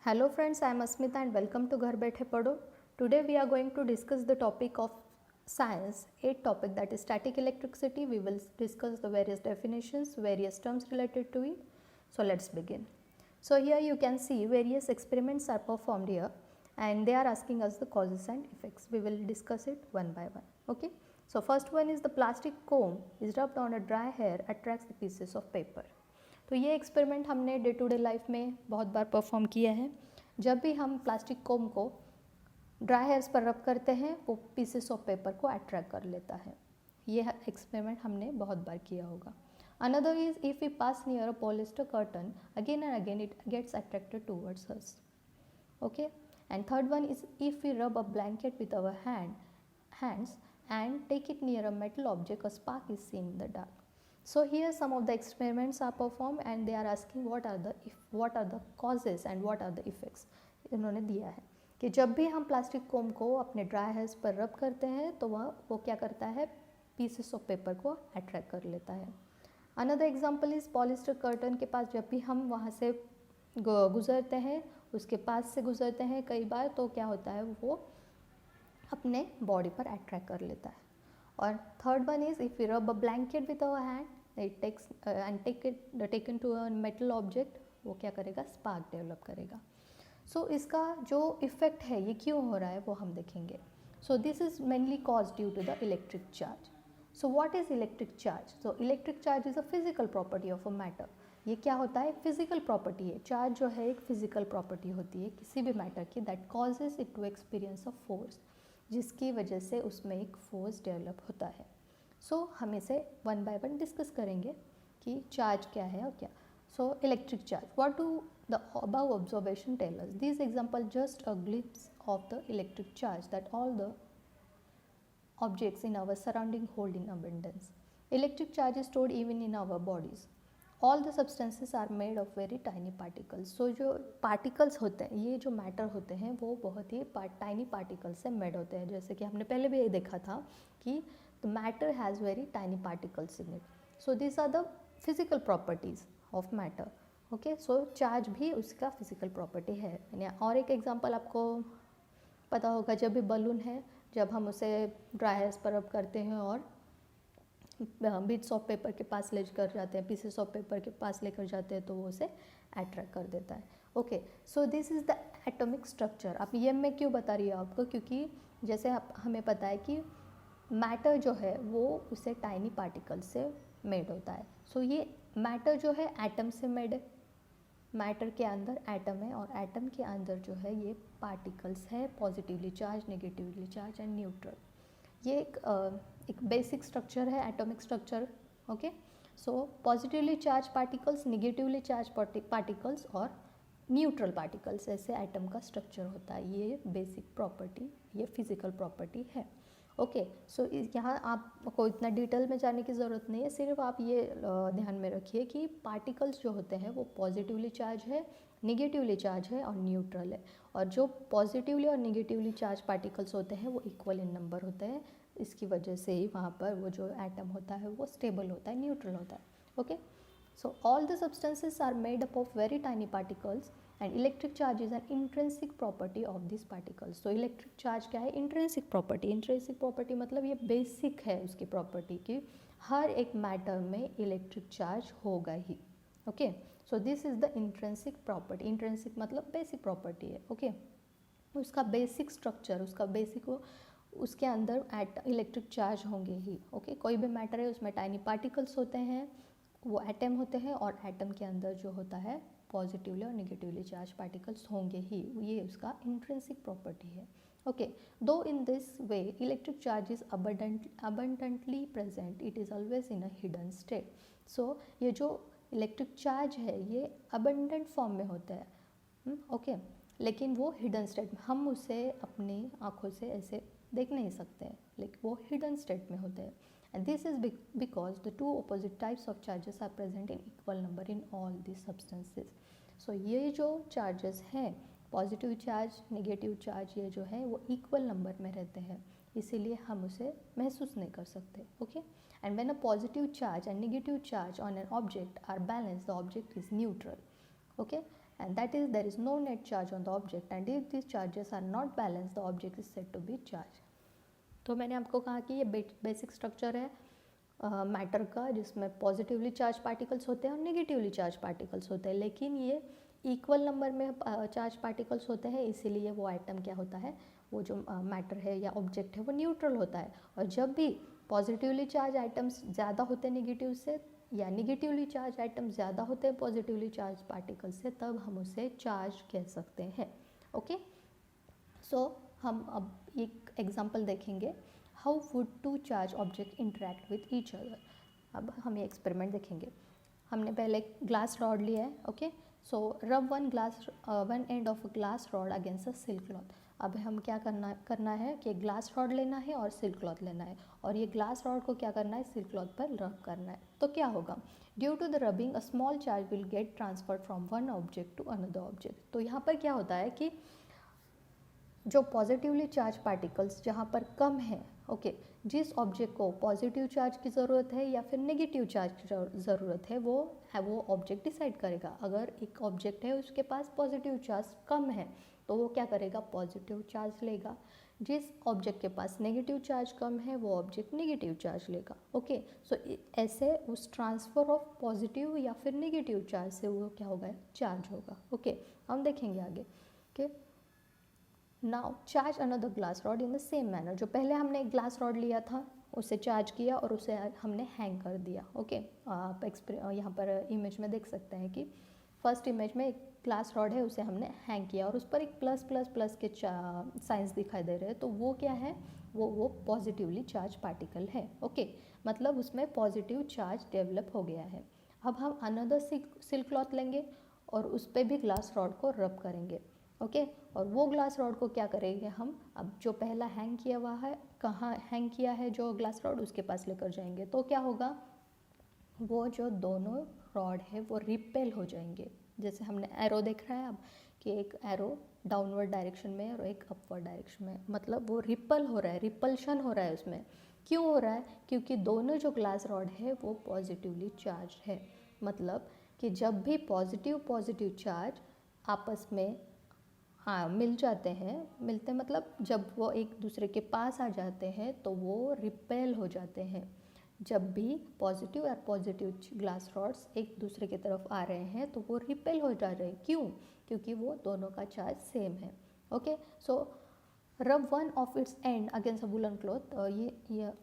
Hello friends, I am Asmita and welcome to Ghar Baithe Padho. Today we are going to discuss the topic of science, 8th topic, that is static electricity. We will discuss the various definitions, various terms related to it. So let's begin. So here you can see various experiments are performed here and they are asking us the causes and effects. We will discuss it one by one. Okay. So first one is the plastic comb is rubbed on a dry hair attracts the pieces of paper. तो ये experiment हमने day to day life में बहुत बार perform किया है. जब भी हम प्लास्टिक कोम को ड्राई हेयर्स पर रब करते हैं वो पीसेस ऑफ पेपर को अट्रैक्ट कर लेता है. ये एक्सपेरिमेंट हमने बहुत बार किया होगा. Another is if we pass near a polyester curtain again and again it gets attracted towards us. Okay. And third one is if we rub a blanket with our hands and take it near a metal object, a spark is seen in the dark. So here some of the experiments are performed and they are asking what are the causes and what are the effects. इन्होंने दिया है कि जब भी हम plastic कोम को अपने dry hairs पर रब करते हैं तो वो क्या करता है, पीसेस ऑफ पेपर को अट्रैक्ट कर लेता है. Another example is polyester curtain के पास जब भी हम वहाँ से गुजरते हैं, उसके पास से गुजरते हैं कई बार, तो क्या होता है वो अपने बॉडी पर अट्रैक्ट कर लेता है. और third one is if we rub a blanket with our hand it takes and taken to a metal object, वो क्या करेगा, स्पार्क डेवलप करेगा. सो इसका जो इफेक्ट है ये क्यों हो रहा है वो हम देखेंगे. So this is mainly cause due to the electric charge. So what is electric charge? So electric charge is a physical property of a matter. ये क्या होता है, फिजिकल प्रॉपर्टी है. चार्ज जो है एक फिजिकल प्रॉपर्टी होती है किसी भी मैटर की that causes it to experience a force, जिसकी वजह से उसमें एक फोर्स डेवलप होता है. सो हम इसे वन बाय वन डिस्कस करेंगे कि चार्ज क्या है और क्या. So electric charge, what do the above observation tell us? This example just a glimpse of the electric charge that all the objects in our surrounding hold in abundance. Electric charge is stored even in our bodies. All the substances are made of very tiny particles. So जो particles होते हैं, ये जो matter होते हैं वो बहुत ही tiny particles से made होते हैं. जैसे कि हमने पहले भी ये देखा था कि the matter has very tiny particles in it. So these are the physical properties of matter. Okay, so charge भी उसका physical property है. और एक example आपको पता होगा, जब भी बलून है, जब हम उसे ड्राई हेयर्स पर रब करते हैं और बिट्स ऑफ पेपर के पास ले कर जाते हैं, पीसेस ऑफ पेपर के पास लेकर जाते हैं, तो वो उसे अट्रैक्ट कर देता है. Okay, so this is the atomic structure. अब ये मैं क्यों बता रही हूँ आपको, क्योंकि जैसे हमें पता है कि मैटर जो है वो उसे टाइनी पार्टिकल से मेड होता है. सो ये मैटर जो है एटम से मेड है. मैटर के अंदर एटम है और एटम के अंदर जो है ये पार्टिकल्स है, positively charge, negatively charge and neutral. ये एक बेसिक स्ट्रक्चर है, atomic structure. Okay, so positively charge particles, negatively charge particles और न्यूट्रल पार्टिकल्स, ऐसे एटम का स्ट्रक्चर होता है. ये बेसिक प्रॉपर्टी, ये फिजिकल प्रॉपर्टी है. ओके, सो यहाँ आपको इतना डिटेल में जाने की ज़रूरत नहीं है. सिर्फ आप ये ध्यान में रखिए कि पार्टिकल्स जो होते हैं वो पॉजिटिवली चार्ज है, नेगेटिवली चार्ज है और न्यूट्रल है. और जो पॉजिटिवली और नेगेटिवली चार्ज पार्टिकल्स होते हैं वो इक्वल इन नंबर होते हैं. इसकी वजह से ही वहाँ पर वो जो एटम होता है वो स्टेबल होता है, न्यूट्रल होता है. Okay, so all the substances are made up of very tiny particles and electric charge is an intrinsic property of this particles. तो इलेक्ट्रिक चार्ज क्या है, इंट्रिंसिक प्रॉपर्टी. इंट्रिंसिक प्रॉपर्टी मतलब ये बेसिक है उसकी प्रॉपर्टी की, हर एक मैटर में इलेक्ट्रिक चार्ज होगा ही. Okay, so this is the intrinsic property. Intrinsic मतलब बेसिक प्रॉपर्टी है. ओके, उसका बेसिक स्ट्रक्चर, उसका बेसिक उसके अंदर इलेक्ट्रिक चार्ज होंगे ही. ओके, कोई भी मैटर है उसमें टाइनी पार्टिकल्स होते हैं, वो एटम होते हैं और एटम के अंदर जो होता है पॉजिटिवली और नेगेटिवली चार्ज पार्टिकल्स होंगे ही. ये उसका इंट्रिंसिक प्रॉपर्टी है. Okay, though in this way electric charge is abundantly present, it is always in a hidden state. So ये जो इलेक्ट्रिक चार्ज है ये अबंडेंट फॉर्म में होता है. ओके, लेकिन वो हिडन स्टेट में, हम उसे अपनी आँखों से ऐसे देख नहीं सकते हैं, लेकिन वो हिडन स्टेट में होते हैं. And this is because the two opposite types of charges are present in equal number in all these substances. So ये जो charges हैं, पॉजिटिव चार्ज, नेगेटिव चार्ज, ये जो है वो इक्वल नंबर में रहते हैं, इसीलिए हम उसे महसूस नहीं कर सकते. Okay, and when a positive charge and negative charge on an object are balance the object is neutral. Okay, and that is there is no net charge on the object, and if these charges are not balanced the object is said to be charged. तो मैंने आपको कहा कि ये basic structure है matter का, जिसमें positively charge particles होते हैं और नेगेटिवली चार्ज पार्टिकल्स होते हैं, लेकिन ये इक्वल नंबर में चार्ज पार्टिकल्स होते हैं, इसीलिए वो आइटम क्या होता है, वो जो मैटर है या ऑब्जेक्ट है वो न्यूट्रल होता है। और जब भी पॉजिटिवली चार्ज आइटम्स ज़्यादा होते हैं नेगेटिव से, या नेगेटिवली चार्ज आइटम्स ज़्यादा होते हैं पॉजिटिवली चार्ज पार्टिकल से, तब हम उसे चार्ज कह सकते हैं। ओके, सो हम अब एक एग्जांपल देखेंगे, how would two charge object interact with each other. अब हम ये एक्सपेरिमेंट देखेंगे। हमने पहले ग्लास रॉड लिया है, ओके, सो रब one end of glass rod against a silk cloth. अब हम क्या करना है कि ग्लास रॉड लेना है और सिल्क क्लॉथ लेना है, और ये ग्लास रॉड को क्या करना है, सिल्क क्लॉथ पर रब करना है। तो क्या होगा, due to the rubbing a small charge will get transferred from one object to another object. तो यहाँ पर क्या होता है कि जो पॉजिटिवली चार्ज पार्टिकल्स जहाँ पर कम है, ओके, जिस ऑब्जेक्ट को पॉजिटिव चार्ज की ज़रूरत है या फिर नेगेटिव चार्ज की ज़रूरत है, वो ऑब्जेक्ट डिसाइड करेगा। अगर एक ऑब्जेक्ट है उसके पास पॉजिटिव चार्ज कम है तो वो क्या करेगा, पॉजिटिव चार्ज लेगा। जिस ऑब्जेक्ट के पास नेगेटिव चार्ज कम है वो ऑब्जेक्ट नेगेटिव चार्ज लेगा। ओके, सो ऐसे उस ट्रांसफ़र ऑफ पॉजिटिव या फिर नेगेटिव चार्ज से वो क्या होगा, चार्ज होगा। ओके, हम देखेंगे आगे। Okay, now charge another glass rod in the same manner. जो पहले हमने एक ग्लास रॉड लिया था उसे चार्ज किया और उसे हमने हैंग कर दिया। ओके, आप यहाँ पर इमेज में देख सकते हैं कि फर्स्ट इमेज में एक ग्लास रॉड है, उसे हमने हैंग किया और उस पर एक प्लस प्लस प्लस के साइंस दिखाई दे रहे हैं। तो वो क्या है, वो पॉजिटिवली चार्ज पार्टिकल है। ओके, मतलब उसमें पॉजिटिव चार्ज डेवलप हो गया है। अब हम अनदर सिल्क क्लॉथ लेंगे और उस पर भी ग्लास रॉड को रब करेंगे। ओके, और वो ग्लास रॉड को क्या करेंगे हम, अब जो पहला हैंग किया हुआ है, कहाँ हैंग किया है जो ग्लास रॉड, उसके पास लेकर जाएंगे। तो क्या होगा, वो जो दोनों रॉड है वो रिपेल हो जाएंगे। जैसे हमने एरो देख रहा है अब कि एक एरो डाउनवर्ड डायरेक्शन में और एक अपवर्ड डायरेक्शन में, मतलब वो रिपल हो रहा है, रिपल्शन हो रहा है उसमें। क्यों हो रहा है, क्योंकि दोनों जो ग्लास रॉड है वो पॉजिटिवली चार्ज है। मतलब कि जब भी पॉजिटिव चार्ज आपस में मिल जाते हैं, मिलते मतलब जब वो एक दूसरे के पास आ जाते हैं तो वो रिपेल हो जाते हैं। जब भी पॉजिटिव और पॉजिटिव ग्लास रॉड्स एक दूसरे की तरफ आ रहे हैं तो वो रिपेल हो जा रहे हैं। क्यों, क्योंकि वो दोनों का चार्ज सेम है। ओके, सो रब one of its and against a woollen cloth, ये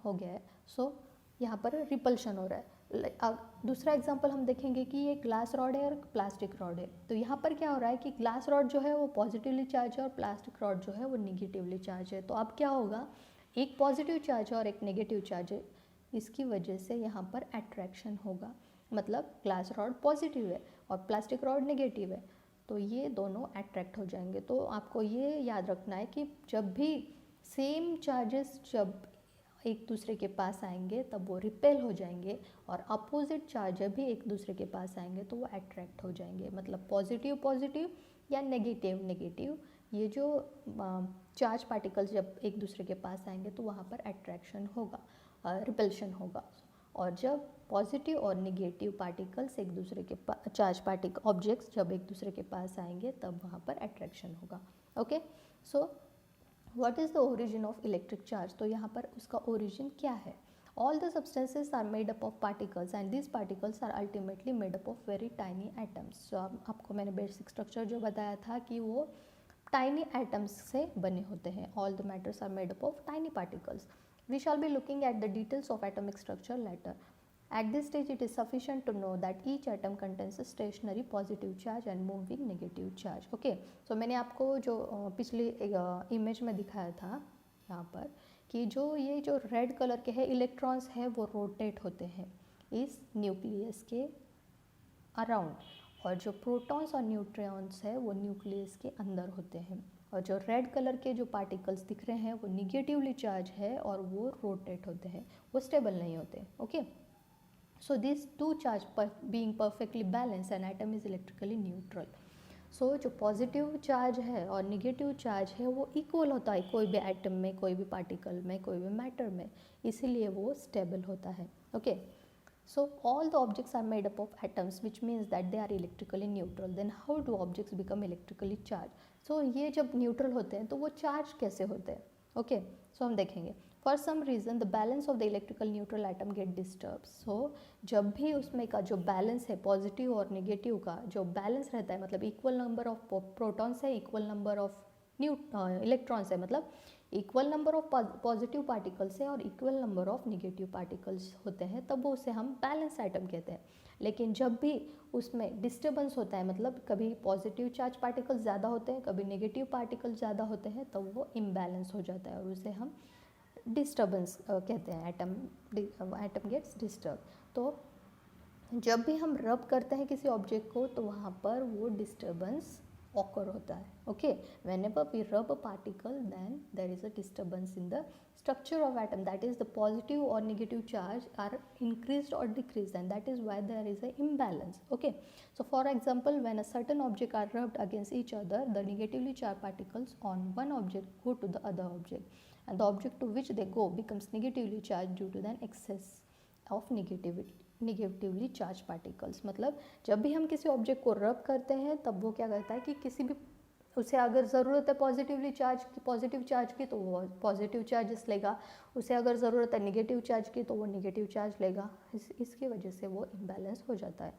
हो गया है। सो यहाँ पर रिपल्शन हो रहा है। दूसरा एग्जांपल हम देखेंगे कि ये ग्लास रॉड है और प्लास्टिक रॉड है। तो यहाँ पर क्या हो रहा है कि ग्लास रॉड जो है वो पॉजिटिवली चार्ज है और प्लास्टिक रॉड जो है वो निगेटिवली चार्ज है। तो अब क्या होगा, एक पॉजिटिव चार्ज है और एक नेगेटिव चार्ज है, इसकी वजह से यहाँ पर अट्रैक्शन होगा। मतलब ग्लास रॉड पॉजिटिव है और प्लास्टिक रॉड नेगेटिव है, तो ये दोनों अट्रैक्ट हो जाएंगे। तो आपको ये याद रखना है कि जब भी सेम चार्जेस जब एक दूसरे के पास आएंगे तब वो रिपेल हो जाएंगे, और अपोजिट चार्ज भी एक दूसरे के पास आएंगे तो वो अट्रैक्ट हो जाएंगे। मतलब पॉजिटिव या नेगेटिव, ये जो चार्ज पार्टिकल्स जब एक दूसरे के पास आएंगे तो वहाँ पर अट्रैक्शन होगा, रिपल्शन होगा। और जब पॉजिटिव और नेगेटिव पार्टिकल्स एक दूसरे के चार्ज ऑब्जेक्ट्स जब एक दूसरे के पास आएंगे तब वहाँ पर अट्रैक्शन होगा। Okay, so what is the origin of electric charge. तो यहाँ पर उसका ओरिजिन क्या है, all the substances are made up of particles and this particles are ultimately made up of very tiny atoms. So आपको मैंने basic structure जो बताया था कि वो टाइनी एटम्स से बने होते हैं। All the matters are made up of tiny particles. We shall be looking at the details of atomic structure later. At this stage, it is sufficient to know that each atom contains a stationary positive charge and moving negative charge. Okay, so मैंने आपको जो पिछली image में दिखाया था यहाँ पर कि ये जो रेड कलर के हैं इलेक्ट्रॉन्स हैं वो रोटेट होते हैं इस न्यूक्लियस के अराउंड, और जो प्रोटॉन्स और न्यूट्रॉन्स है वो न्यूक्लियस के अंदर होते हैं। और जो रेड कलर के जो पार्टिकल्स दिख रहे हैं वो निगेटिवली चार्ज है और वो रोटेट होते हैं, वो स्टेबल नहीं होते। Okay, so these two charge being perfectly balanced, an atom is electrically neutral. so जो पॉजिटिव चार्ज है और निगेटिव चार्ज है वो इक्वल होता है कोई भी एटम में, कोई भी पार्टिकल में, कोई भी मैटर में, इसीलिए वो स्टेबल होता है। Okay, So all the objects are made up of atoms, which means that they are electrically neutral. Then how do objects become electrically charged? So ये जब neutral होते हैं तो वो charge कैसे होते हैं? Okay, so हम देखेंगे. For some reason the balance of the electrical neutral atom get disturbed. So जब भी उसमें का जो balance है positive और negative का जो balance रहता है, मतलब equal number of protons है, equal number of electrons है, मतलब equal number of positive particles है और equal number of negative particles होते हैं, तब वो उसे हम बैलेंस आइटम कहते हैं. लेकिन जब भी उसमें डिस्टर्बेंस होता है, मतलब कभी पॉजिटिव चार्ज पार्टिकल्स ज़्यादा होते हैं, कभी नेगेटिव पार्टिकल्स ज़्यादा होते हैं, तब वो इम्बैलेंस हो जाता है और उसे हम डिस्टर्बेंस कहते हैं. Atom gets disturb. तो जब भी हम रब करते हैं किसी ऑब्जेक्ट को तो वहाँ पर वो डिस्टर्बेंस occur होता है. Okay, whenever we rub a particle, then there is a disturbance in the structure of atom, that is the positive or negative charge are increased or decreased, and that is why there is a imbalance. Okay, so for example, when a certain object are rubbed against each other, the negatively charged particles on one object go to the other object, and the object to which they go becomes negatively charged due to the excess of negatively charge particles. मतलब जब भी हम किसी object को रब करते हैं तब वो क्या करता है कि किसी भी उसे अगर ज़रूरत है पॉजिटिव चार्ज की तो वो पॉजिटिव चार्जेस लेगा, उसे अगर ज़रूरत है नेगेटिव चार्ज की तो वो नेगेटिव चार्ज लेगा. इसकी वजह से वो इम्बैलेंस हो जाता है.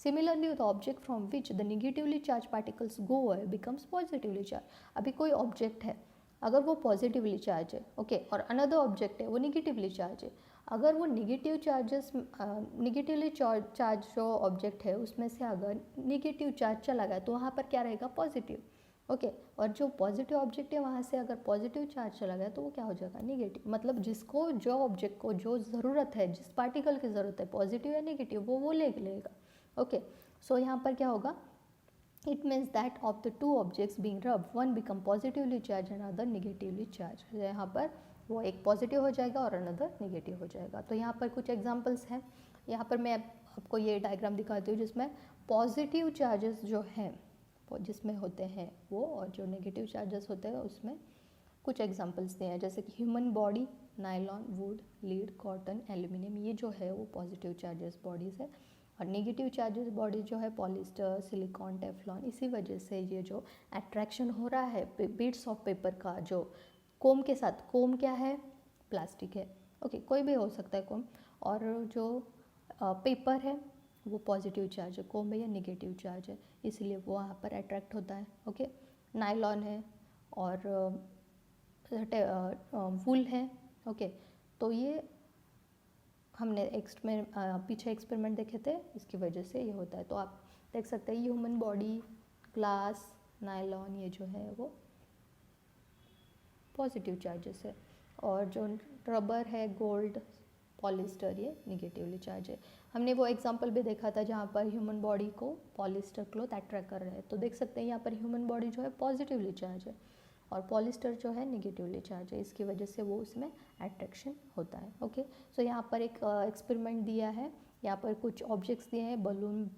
Similarly the object from which the negatively charge particles go away becomes positively charge. अभी कोई ऑब्जेक्ट है, अगर वो पॉजिटिवली चार्ज है, ओके, और अनदर ऑब्जेक्ट है वो नेगेटिवली चार्ज है, अगर वो नेगेटिवली चार्ज जो ऑब्जेक्ट है उसमें से अगर नेगेटिव चार्ज चला गया तो वहाँ पर क्या रहेगा? पॉजिटिव. ओके, और जो पॉजिटिव ऑब्जेक्ट है वहाँ से अगर पॉजिटिव चार्ज चला गया तो वो क्या हो जाएगा? नेगेटिव. मतलब जिसको जो ऑब्जेक्ट को जो ज़रूरत है, जिस पार्टिकल की ज़रूरत है, पॉजिटिव या नेगेटिव, वो ले लेगा. ओके, सो यहाँ पर क्या होगा? It means that of the two objects being rubbed, one become positively charged and another negatively charged. यहाँ पर वो एक पॉजिटिव हो जाएगा और अनदर नेगेटिव हो जाएगा. तो यहाँ पर कुछ एग्जांपल्स हैं. यहाँ पर मैं आपको ये डायग्राम दिखाती हूँ जिसमें पॉजिटिव चार्जेस जो हैं जिसमें होते हैं वो, और जो नेगेटिव चार्जेस होते हैं उसमें कुछ एग्जांपल्स दिए हैं, जैसे कि human body, nylon, would, lead, cotton, aluminium, ये जो है वो पॉजिटिव चार्जेस बॉडीज़ है. और नेगेटिव चार्जेस बॉडी जो है पॉलिस्टर, सिलिकॉन, टेफ्लॉन. इसी वजह से ये जो अट्रैक्शन हो रहा है बीट्स ऑफ पेपर का जो कोम के साथ, कोम क्या है? प्लास्टिक है. ओके, कोई भी हो सकता है कोम. और जो पेपर है वो पॉजिटिव चार्ज है, कोम है या नेगेटिव चार्ज है, इसलिए वो वहाँ पर अट्रैक्ट होता है. ओके, नायलॉन है और वूल है. ओके, तो ये हमने पीछे एक्सपेरिमेंट देखे थे, इसकी वजह से ये होता है. तो आप देख सकते हैं ह्यूमन बॉडी, ग्लास, नायलॉन, ये जो है वो पॉजिटिव चार्जेस है, और जो रबर है, गोल्ड, पॉलिस्टर, ये निगेटिवली चार्ज है. हमने वो एग्जांपल भी देखा था जहाँ पर ह्यूमन बॉडी को पॉलिस्टर क्लॉथ अट्रैक्ट कर रहे हैं. तो देख सकते हैं यहाँ पर ह्यूमन बॉडी जो है पॉजिटिवली चार्ज है और पॉलिस्टर जो है नेगेटिवली चार्ज है, इसकी वजह से वो उसमें अट्रैक्शन होता है. ओके, सो यहाँ पर एक एक्सपेरिमेंट दिया है. यहाँ पर कुछ ऑब्जेक्ट्स दिए हैं, balloon,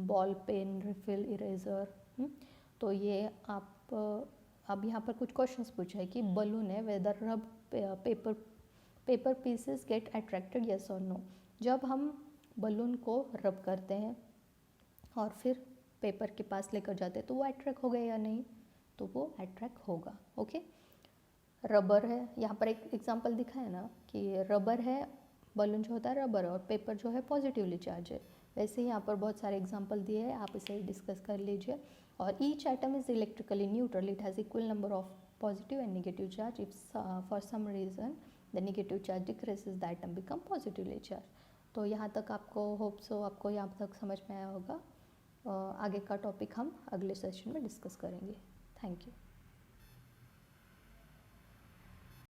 ball pen, refill, eraser. तो ये आप अब यहाँ पर कुछ क्वेश्चंस पूछा है कि बलून है, वेदर रब paper pieces get attracted, yes और नो. जब हम बलून को रब करते हैं और फिर पेपर के पास लेकर जाते हैं तो वो अट्रैक्ट हो गया या नहीं? तो वो अट्रैक्ट होगा. ओके, रबर है, यहाँ पर एक एग्जांपल दिखा है ना कि रबर है, बलून जो होता है रबर, और पेपर जो है पॉजिटिवली चार्ज है. वैसे ही यहाँ पर बहुत सारे एग्जांपल दिए हैं, आप इसे डिस्कस कर लीजिए. और each atom is electrically neutral, it has equal number of positive and negative charge. If for some reason the negative charge decreases, the atom become positively charge. तो यहाँ तक आपको होप सो आपको यहाँ तक समझ में आया होगा. आगे का टॉपिक हम अगले सेशन में डिस्कस करेंगे. Thank you.